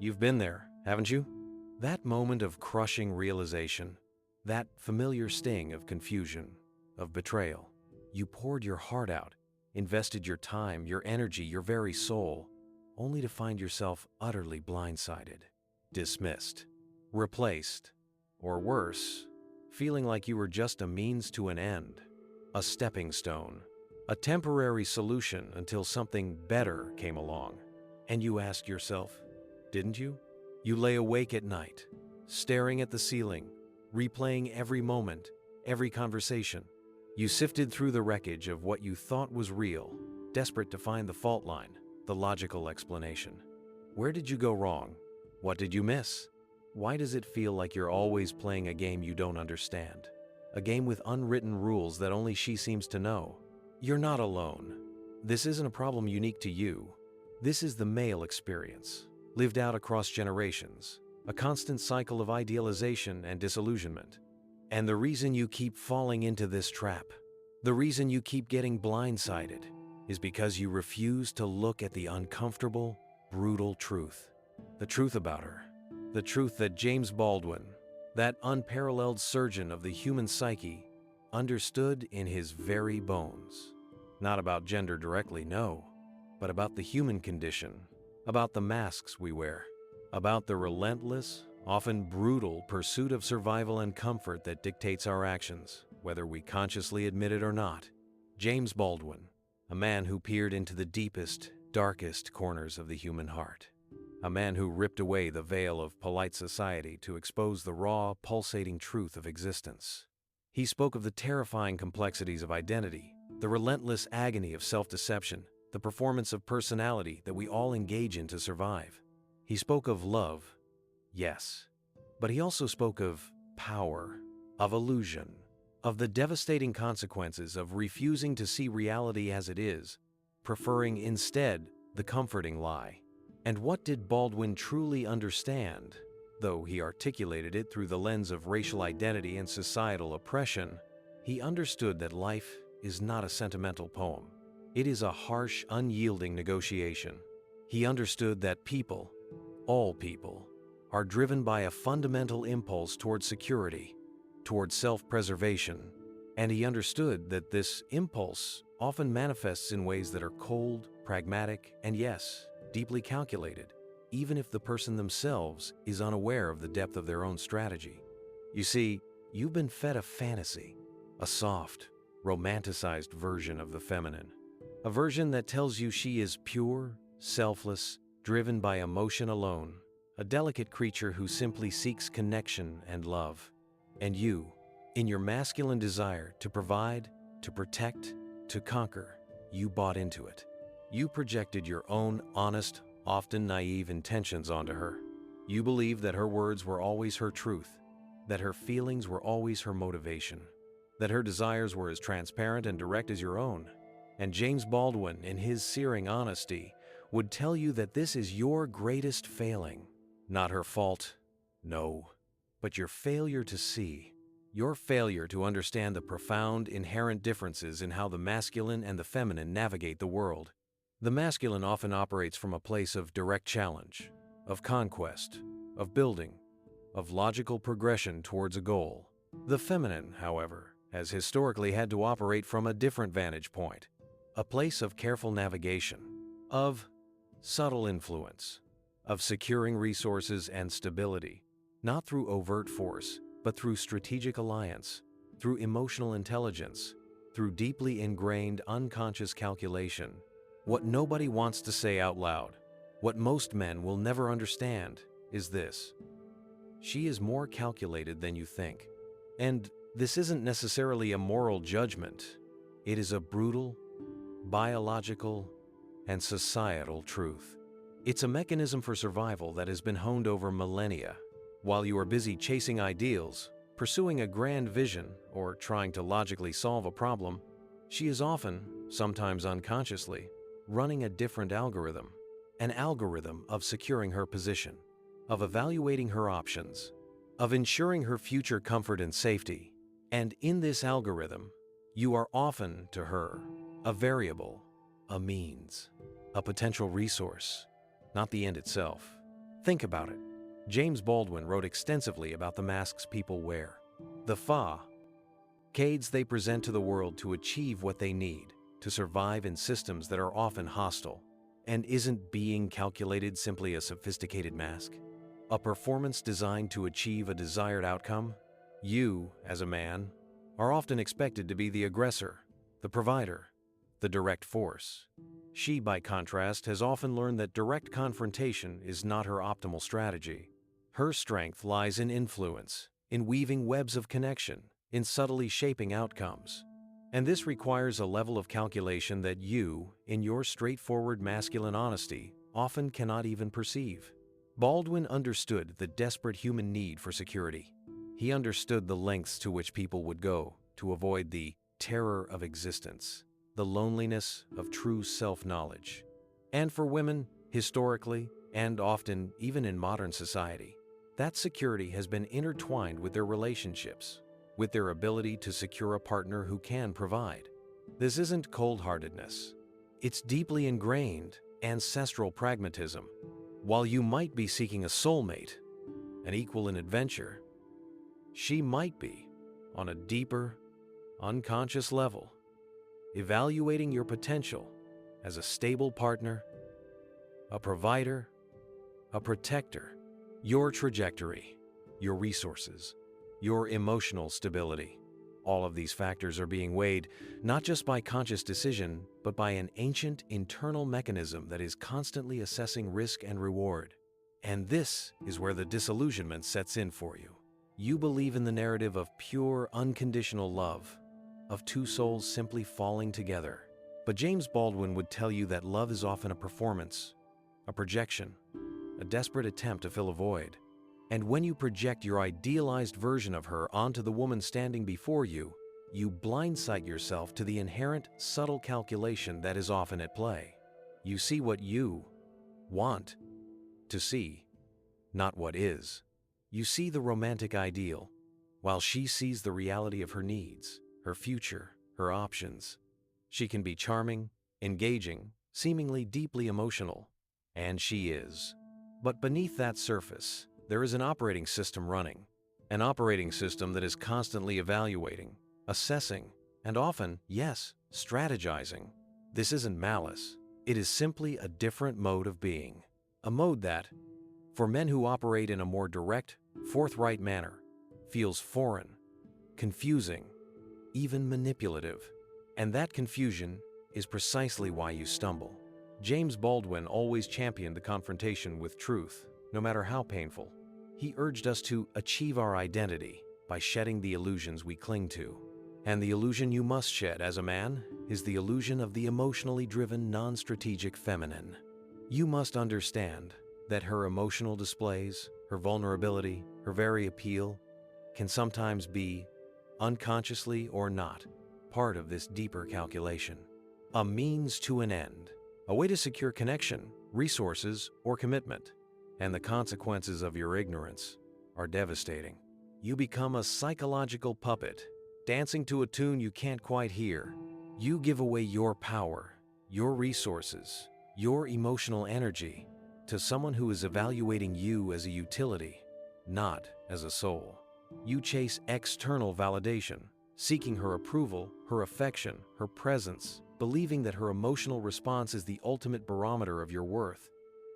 You've been there, haven't you? That moment of crushing realization, that familiar sting of confusion, of betrayal. You poured your heart out, invested your time, your energy, your very soul, only to find yourself utterly blindsided, dismissed, replaced, or worse, feeling like you were just a means to an end, a stepping stone, a temporary solution until something better came along. And you asked yourself, didn't you? You lay awake at night, staring at the ceiling, replaying every moment, every conversation. You sifted through the wreckage of what you thought was real, desperate to find the fault line, the logical explanation. Where did you go wrong? What did you miss? Why does it feel like you're always playing a game you don't understand? A game with unwritten rules that only she seems to know. You're not alone. This isn't a problem unique to you. This is the male experience, lived out across generations, a constant cycle of idealization and disillusionment. And the reason you keep falling into this trap, the reason you keep getting blindsided, is because you refuse to look at the uncomfortable, brutal truth. The truth about her. The truth that James Baldwin, that unparalleled surgeon of the human psyche, understood in his very bones. Not about gender directly, no, but about the human condition, about the masks we wear, about the relentless, often brutal pursuit of survival and comfort that dictates our actions, whether we consciously admit it or not. James Baldwin, a man who peered into the deepest, darkest corners of the human heart. A man who ripped away the veil of polite society to expose the raw, pulsating truth of existence. He spoke of the terrifying complexities of identity, the relentless agony of self-deception, the performance of personality that we all engage in to survive. He spoke of love, yes, but he also spoke of power, of illusion, of the devastating consequences of refusing to see reality as it is, preferring instead the comforting lie. And what did Baldwin truly understand? Though he articulated it through the lens of racial identity and societal oppression, he understood that life is not a sentimental poem. It is a harsh, unyielding negotiation. He understood that people, all people, are driven by a fundamental impulse toward security, toward self-preservation, and he understood that this impulse often manifests in ways that are cold, pragmatic, and yes, deeply calculated, even if the person themselves is unaware of the depth of their own strategy. You see, you've been fed a fantasy, a soft, romanticized version of the feminine, a version that tells you she is pure, selfless, driven by emotion alone, a delicate creature who simply seeks connection and love. And you, in your masculine desire to provide, to protect, to conquer, you bought into it. You projected your own honest, often naive intentions onto her. You believed that her words were always her truth, that her feelings were always her motivation, that her desires were as transparent and direct as your own. And James Baldwin, in his searing honesty, would tell you that this is your greatest failing. Not her fault, no, but your failure to see, your failure to understand the profound, inherent differences in how the masculine and the feminine navigate the world. The masculine often operates from a place of direct challenge, of conquest, of building, of logical progression towards a goal. The feminine, however, has historically had to operate from a different vantage point, a place of careful navigation, of subtle influence, of securing resources and stability, not through overt force, but through strategic alliance, through emotional intelligence, through deeply ingrained unconscious calculation. What nobody wants to say out loud, what most men will never understand, is this: she is more calculated than you think. And this isn't necessarily a moral judgment. It is a brutal, biological, and societal truth. It's a mechanism for survival that has been honed over millennia. While you are busy chasing ideals, pursuing a grand vision, or trying to logically solve a problem, she is often, sometimes unconsciously, running a different algorithm, an algorithm of securing her position, of evaluating her options, of ensuring her future comfort and safety. And in this algorithm, you are often, to her, a variable, a means, a potential resource, not the end itself. Think about it. James Baldwin wrote extensively about the masks people wear, the facades they present to the world to achieve what they need, to survive in systems that are often hostile. And isn't being calculated simply a sophisticated mask? A performance designed to achieve a desired outcome? You, as a man, are often expected to be the aggressor, the provider, the direct force. She, by contrast, has often learned that direct confrontation is not her optimal strategy. Her strength lies in influence, in weaving webs of connection, in subtly shaping outcomes. And this requires a level of calculation that you, in your straightforward masculine honesty, often cannot even perceive. Baldwin understood the desperate human need for security. He understood the lengths to which people would go to avoid the terror of existence, the loneliness of true self-knowledge. And for women, historically, and often even in modern society, that security has been intertwined with their relationships, with their ability to secure a partner who can provide. This isn't cold-heartedness. It's deeply ingrained ancestral pragmatism. While you might be seeking a soulmate, an equal in adventure, she might be, on a deeper, unconscious level, evaluating your potential as a stable partner, a provider, a protector, your trajectory, your resources, your emotional stability. All of these factors are being weighed not just by conscious decision, but by an ancient internal mechanism that is constantly assessing risk and reward. And this is where the disillusionment sets in for you. You believe in the narrative of pure, unconditional love, of two souls simply falling together. But James Baldwin would tell you that love is often a performance, a projection, a desperate attempt to fill a void. And when you project your idealized version of her onto the woman standing before you, you blindsight yourself to the inherent, subtle calculation that is often at play. You see what you want to see, not what is. You see the romantic ideal, while she sees the reality of her needs, her future, her options. She can be charming, engaging, seemingly deeply emotional, and she is. But beneath that surface, there is an operating system running, an operating system that is constantly evaluating, assessing, and often, yes, strategizing. This isn't malice. It is simply a different mode of being. A mode that, for men who operate in a more direct, forthright manner, feels foreign, confusing, even manipulative. And that confusion is precisely why you stumble. James Baldwin always championed the confrontation with truth, no matter how painful. He urged us to achieve our identity by shedding the illusions we cling to. And the illusion you must shed as a man is the illusion of the emotionally driven, non-strategic feminine. You must understand that her emotional displays, her vulnerability, her very appeal, can sometimes be, unconsciously or not, part of this deeper calculation. A means to an end, a way to secure connection, resources, or commitment. And the consequences of your ignorance are devastating. You become a psychological puppet, dancing to a tune you can't quite hear. You give away your power, your resources, your emotional energy to someone who is evaluating you as a utility, not as a soul. You chase external validation, seeking her approval, her affection, her presence, believing that her emotional response is the ultimate barometer of your worth.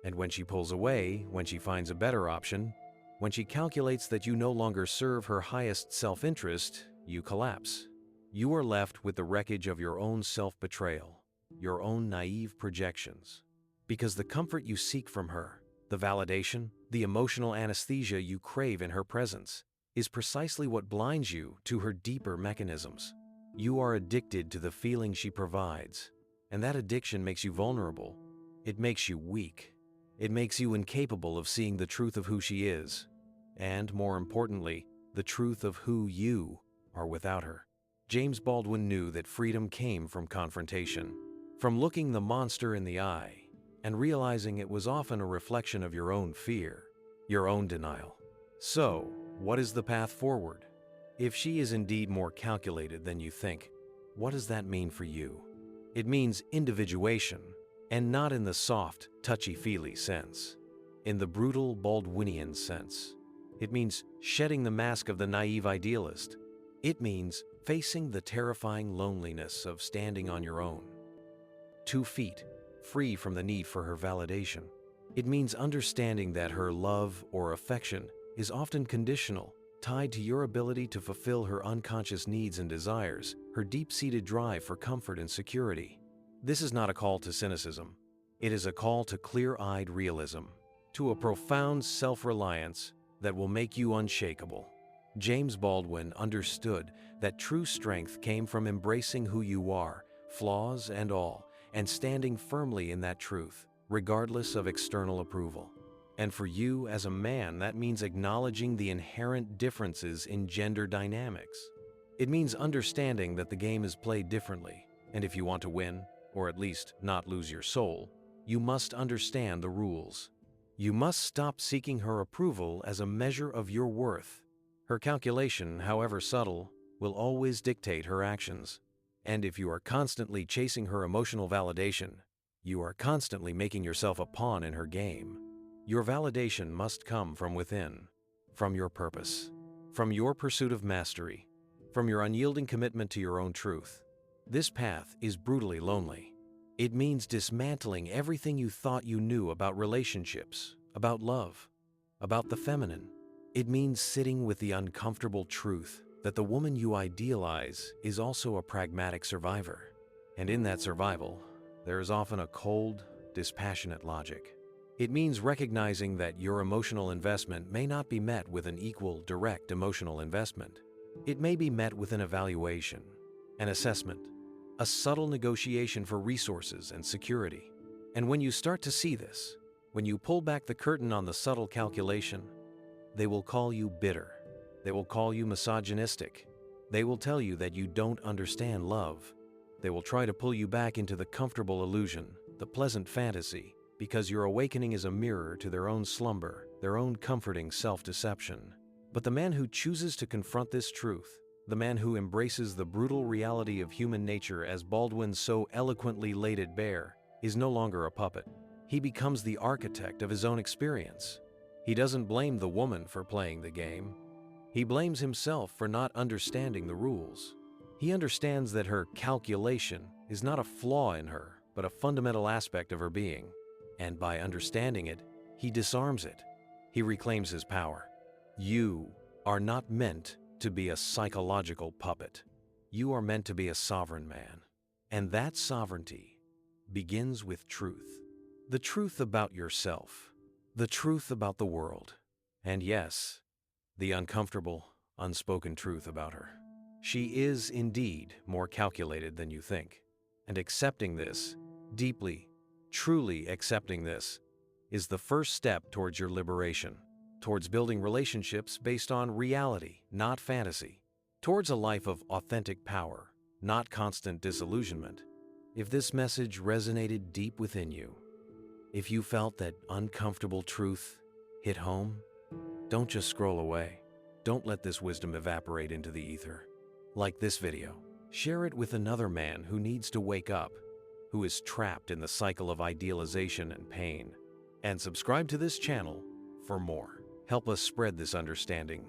And when she pulls away, when she finds a better option, when she calculates that you no longer serve her highest self-interest, you collapse. You are left with the wreckage of your own self-betrayal, your own naive projections. Because the comfort you seek from her, the validation, the emotional anesthesia you crave in her presence, is precisely what blinds you to her deeper mechanisms. You are addicted to the feeling she provides, and that addiction makes you vulnerable. It makes you weak. It makes you incapable of seeing the truth of who she is, and, more importantly, the truth of who you are without her. James Baldwin knew that freedom came from confrontation, from looking the monster in the eye, and realizing it was often a reflection of your own fear, your own denial. So, what is the path forward? If she is indeed more calculated than you think, what does that mean for you? It means individuation, and not in the soft, touchy-feely sense. in the brutal Baldwinian sense. It means shedding the mask of the naive idealist. It means facing the terrifying loneliness of standing on your own, 2 feet, free from the need for her validation. It means understanding that her love or affection is often conditional, tied to your ability to fulfill her unconscious needs and desires, her deep-seated drive for comfort and security. This is not a call to cynicism. It is a call to clear-eyed realism, to a profound self-reliance that will make you unshakable. James Baldwin understood that true strength came from embracing who you are, flaws and all, and standing firmly in that truth, regardless of external approval. And for you as a man, that means acknowledging the inherent differences in gender dynamics. It means understanding that the game is played differently, and if you want to win, or at least not lose your soul, you must understand the rules. You must stop seeking her approval as a measure of your worth. Her calculation, however subtle, will always dictate her actions. And if you are constantly chasing her emotional validation, you are constantly making yourself a pawn in her game. Your validation must come from within, from your purpose, from your pursuit of mastery, from your unyielding commitment to your own truth. This path is brutally lonely. It means dismantling everything you thought you knew about relationships, about love, about the feminine. It means sitting with the uncomfortable truth that the woman you idealize is also a pragmatic survivor. And in that survival, there is often a cold, dispassionate logic. It means recognizing that your emotional investment may not be met with an equal, direct emotional investment. It may be met with an evaluation, an assessment, a subtle negotiation for resources and security. And when you start to see this, when you pull back the curtain on the subtle calculation, they will call you bitter. They will call you misogynistic. They will tell you that you don't understand love. They will try to pull you back into the comfortable illusion, the pleasant fantasy, because your awakening is a mirror to their own slumber, their own comforting self-deception. But the man who chooses to confront this truth, the man who embraces the brutal reality of human nature as Baldwin so eloquently laid it bare, is no longer a puppet. He becomes the architect of his own experience. He doesn't blame the woman for playing the game. He blames himself for not understanding the rules. He understands that her calculation is not a flaw in her, but a fundamental aspect of her being. And by understanding it, he disarms it. He reclaims his power. You are not meant to be a psychological puppet. You are meant to be a sovereign man. And that sovereignty begins with truth. The truth about yourself. The truth about the world. And yes, the uncomfortable, unspoken truth about her. She is indeed more calculated than you think. And accepting this, deeply, truly accepting this, is the first step towards your liberation, towards building relationships based on reality, not fantasy, towards a life of authentic power, not constant disillusionment. If this message resonated deep within you, if you felt that uncomfortable truth hit home, don't just scroll away. Don't let this wisdom evaporate into the ether. Like this video, share it with another man who needs to wake up, who is trapped in the cycle of idealization and pain. And subscribe to this channel for more. Help us spread this understanding,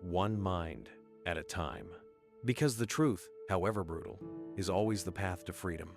one mind at a time. Because the truth, however brutal, is always the path to freedom.